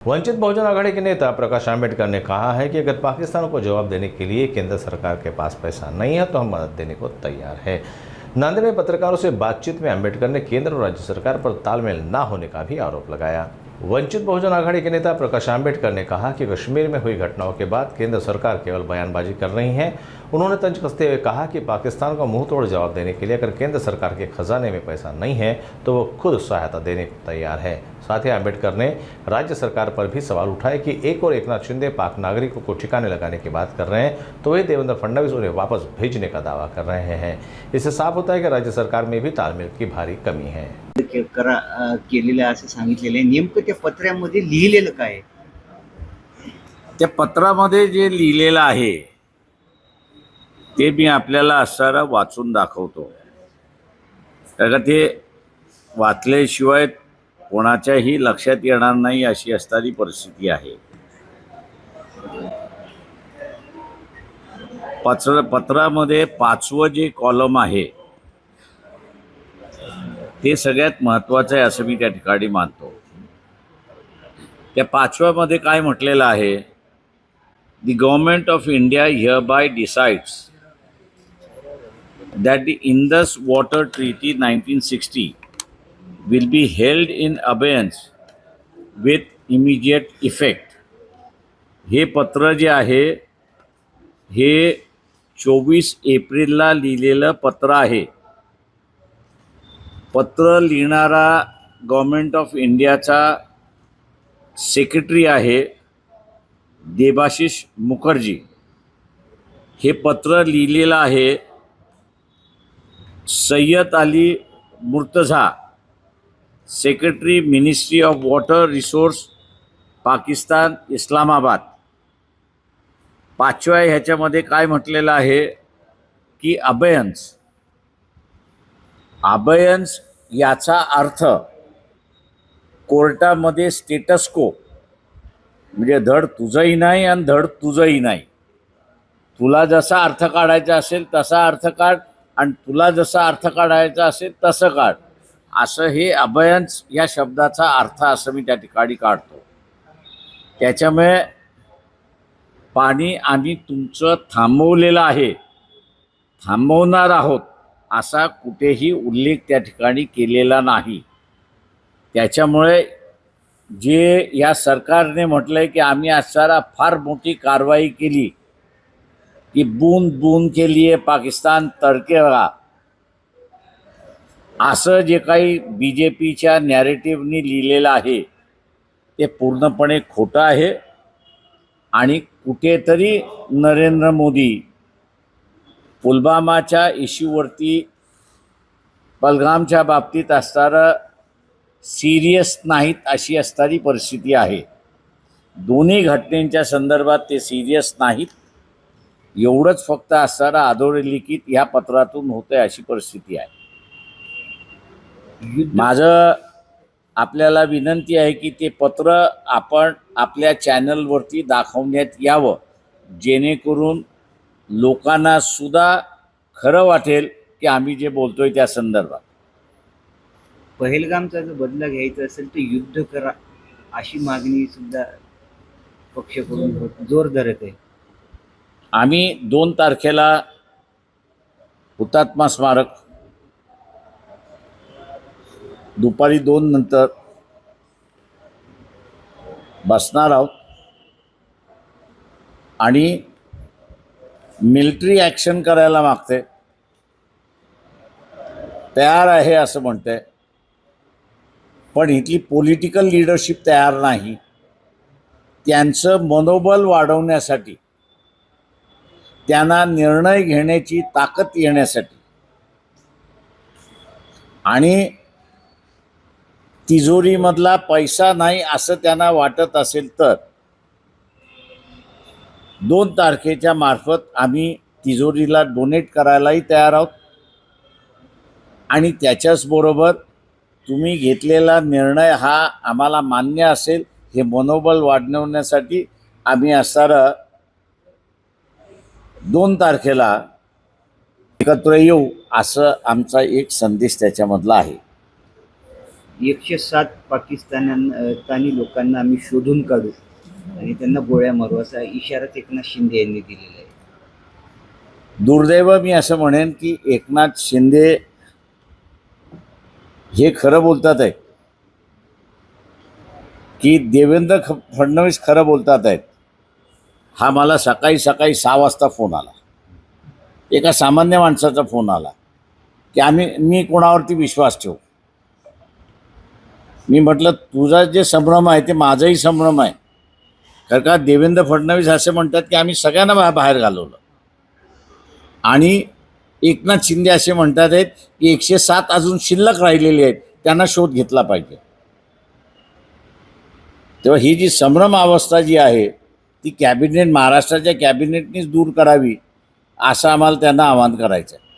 वंचित बहुजन आघाड़ी के नेता प्रकाश आंबेडकर ने कहा है कि अगर पाकिस्तान को जवाब देने के लिए केंद्र सरकार के पास पैसा नहीं है तो हम मदद देने को तैयार है। नांदेड़ में पत्रकारों से बातचीत में आंबेडकर ने केंद्र और राज्य सरकार पर तालमेल न होने का भी आरोप लगाया। वंचित बहुजन आघाड़ी के नेता प्रकाश आंबेडकर ने कहा कि कश्मीर में हुई घटनाओं के बाद केंद्र सरकार केवल बयानबाजी कर रही है। उन्होंने तंज कसते हुए कहा कि पाकिस्तान को मुंह तोड़ जवाब देने के लिए अगर केंद्र सरकार के खजाने में पैसा नहीं है तो वो खुद सहायता देने को तैयार है। साथ ही आंबेडकर ने राज्य सरकार पर भी सवाल उठाए कि एक और एकनाथ शिंदे पाक नागरिकों को ठिकाने लगाने की बात कर रहे हैं तो वही देवेंद्र फडणवीस उन्हें वापस भेजने का दावा कर रहे हैं। इससे साफ होता है कि राज्य सरकार में भी तालमेल की भारी कमी है। केलेलं असं सांगितलेलं आहे। नेमकं त्या पत्रामध्ये लिहिलेलं काय आहे? त्या पत्रामध्ये जे लिहिलेलं आहे ते मी आपल्याला असणारा वाचून दाखवतो, कारण ते वाचल्याशिवाय कोणाच्याही लक्षात येणार नाही अशी असणारी परिस्थिती आहे। पत्रामध्ये 5वं जे कॉलम आहे ते सगळ्यात महत्त्वाचं आहे असं मी त्या ठिकाणी मानतो। त्या 5व्यामध्ये काय म्हटलेलं आहे? The government of India hereby decides that the Indus Water Treaty 1960 will be held in abeyance with immediate effect। हे पत्र जे आहे हे 24 एप्रिलला लिहिलेलं पत्र आहे। पत्र लिहिणारा गव्हर्नमेंट ऑफ इंडियाचा सेक्रेटरी आहे देबाशिष मुखर्जी। हे पत्र लिहिलेलं आहे Syed Ali Murtaza, secretary ministry of water resource Pakistan Islamabad. 5व्या ह्याच्यामध्ये काय म्हटलेलं आहे की अबेयन्स याचा अर्थ कोर्टामध्ये स्टेटस को, म्हणजे धड तुझंही नाही आणि धड तुझंही नाही। तुला जसा अर्थ काढायचा असेल तसा अर्थ काढ आणि तुला जसा अर्थ काढायचा असेल तसं काढ, असं हे अबेयन्स या शब्दाचा अर्थ असं मी त्या ठिकाणी काढतो। त्याच्यामुळे पाणी आम्ही तुमचं थांबवलेलं आहे, थांबवणार आहोत असा कुठेही उल्लेख त्या ठिकाणी केलेला नाही। त्याच्यामुळे जे या सरकारने म्हटलंय की आम्ही आज सारा फार मोठी कारवाई केली की बूंद बूंद के लिए पाकिस्तान तरकेगा, असं जे काही बीजेपीच्या नॅरेटिव्हनी लिहिलेलं आहे ते पूर्णपणे खोटं आहे। आणि कुठेतरी नरेंद्र मोदी पुलवामाच्या इश्यूवरती पहलगामच्या बाबतीत असणारं सिरियस नाहीत अशी असणारी परिस्थिती आहे। दोन्ही घटनेच्या संदर्भात ते सिरियस नाहीत एवढंच फक्त असणारं अधोरेखित ह्या पत्रातून होतंय अशी परिस्थिती आहे। माझं आपल्याला विनंती आहे की ते पत्र आपण आपल्या चॅनलवरती दाखवण्यात यावं, जेणेकरून लोकांना सुद्धा खरं वाटेल की आम्ही जे बोलतोय त्या संदर्भात। पहलगामचा जर बदला घ्यायचा असेल तर युद्ध करा अशी मागणी सुद्धा पक्षाकडून जोर धरत आहे। आम्ही 2 तारखेला हुतात्मा स्मारक दुपारी 2 नंतर बसणार आहोत आणि मिलिटरी ॲक्शन करायला मागते, तयार आहे असं म्हणते, पण इथली पॉलिटिकल लीडरशिप तयार नाही। त्यांचं मनोबल वाढवण्यासाठी, त्यांना निर्णय घेण्याची ताकद येण्यासाठी आणि तिजोरीमधला पैसा नाही असं त्यांना वाटत असेल तर 2 तारखेच्या मार्फत आम्ही तिजोरीला डोनेट करायलाही तयार आहोत। आणि त्याच्याचबरोबर तुम्ही घेतलेला निर्णय हा आम्हाला मान्य असेल हे मनोबल वाढवण्यासाठी आम्ही असणारं 2 तारखेला एकत्र येऊ असं आमचा एक संदेश त्याच्यामधला आहे। 107 पाकिस्तानी लोकांना आम्ही शोधून काढू आणि त्यांना गोळ्या मारू असा इशाराच एकनाथ शिंदे यांनी दिलेला आहे. दुर्दैव मी असं म्हणेन की एकनाथ शिंदे हे खरं बोलतात आहेत की देवेंद्र फडणवीस खरं बोलतात आहेत. हा मला सकाळी 6 वाजता फोन आला, एका सामान्य माणसाचा फोन आला की मी कोणावरती विश्वास ठेवू. मी म्हटलं तुझा जे संभ्रम आहे ते माझाही संभ्रम आहे. कारण का देवेंद्र फडणवीस असे म्हणतात की आम्ही सगळ्यांना बाहेर घालवलं आणि एकनाथ शिंदे असे म्हणतात आहेत की 107 अजून शिल्लक राहिलेले आहेत, त्यांना शोध घेतला पाहिजे. तेव्हा ही जी संभ्रम अवस्था जी आहे ती महाराष्ट्राच्या कॅबिनेटनेच दूर करावी असं आम्हाला त्यांना आवाहन करायचं आहे.